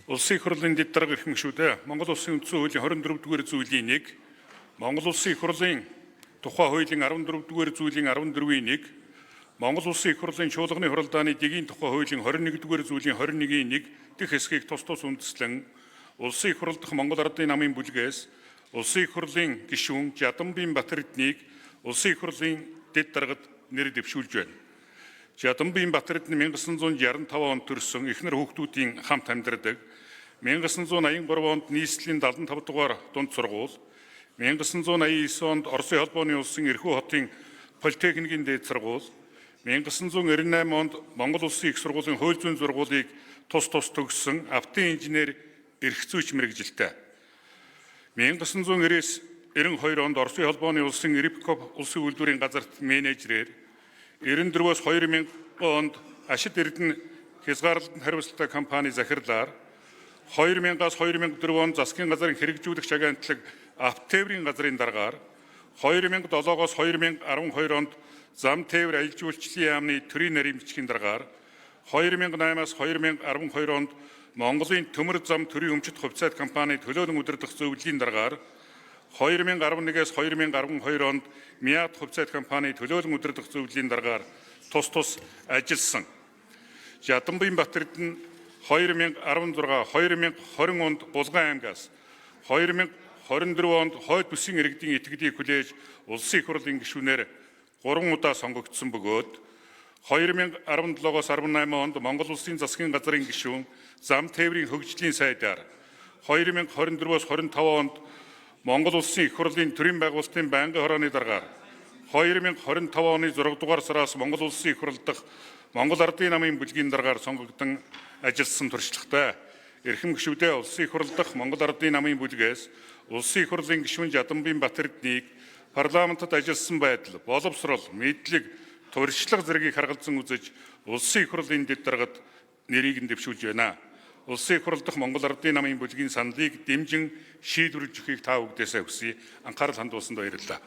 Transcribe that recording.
Улсын их хурлын дэд дарга эрхэм гишүүдээ Монгол Улсын үндсэн хуулийн 24-р зүйлийн 1, Монгол Улсын их хурлын тухай хуулийн 14-р зүйлийн 14-ийн 1, Монгол Улсын их хурлын чуулганы хуралдааны дэгийн тухай хуулийн 21-р зүйлийн 21-ийн 1 дэх хэсгийг тус үндэслэн Улсын их хурал дахь Монгол Ардын намын бүлгээс Улсын их хурлын гишүүн Жадамбин Батэрднийг Улсын их хурлын дэд даргад нэр дэвшүүлж байна. Жадамбин Батэрд нь 1965 онд төрсөн эхнэр хүүхдүүдийн хамт амьдардаг. 1983 онд нийслэлийн 75 дугаар дунд сургууль, 1989 онд Оросын холбооны улсын Эрхүү хотын политехникийн дээд сургууль, 1998 онд Монгол Улсын их сургуулийн хууль зүйн сургуулийг тус төгссөн автоинженер эрх зүйч мэргэжилтэй. 1992 онд Оросын холбооны улсын Рибков улсын үйлдвэрийн газарт менежерээр, 94-өөс 2000 онд Ашид Эрдэнэ хязгаарлалтанд хариуцлагатай компани захирлаар, 2000-аас 2004 онд засгийн газрын хэрэгжүүлэгч агентлаг Автотээврийн газрын даргаар, 2007-оос 2012 онд зам тээвэр аялал жуулчлалын яамны төрийн нарийн бичгийн даргаар, 2008-аас 2012 онд Монголын төмөр зам төрийн өмчит хувьцаат компани төлөөлөн удирдах зөвлөлийн даргаар, 2011-ээс 2012 онд Миат хувьцаат компани төлөөлөн удирдах зөвлөлийн даргаар тус ажилласан. Жадамбин Батэрд нь 2016, 2020 онд Булган аймгаас, 2024 онд хойд бүсийн иргэдийн итгэдийг хүлээж Улсын их хурлын гишүүнээр 3 удаа сонгогдсон бөгөөд 2017-оос 18 онд Монгол Улсын засгийн газрын гишүүн зам тээврийн хөгжлийн сайдаар, 2024-оос 25 онд Монгол Улсын их хурлын төрийн байгуулалтын байнгын хорооны даргаар, 2025 оны 6 дугаар сараас Монгол Улсын их хурал дахь Монгол Ардын намын бүлгийн даргаар сонгогдсон ажилласан туршлагатай. Эрхэм гишүүдээ Улсын их хурал дахь Монгол Ардын намын бүлгээс Улсын их хурлын гишүүн Жадамбин Батэрднийг парламентод ажилласан байдал, боловсрол, мэдлэг, туршлага зэргийг харгалзан үзэж Улсын их хурлын дэд даргад нэрийг нь дэвшүүлж байна. Улсын их хурал дахь Монгол Ардын намын бүлгийн саналыг дэмжин шийдвэрлэж өгөхийг та бүдээсээ хүсье. Анхаарал хандуулсанд баярлалаа.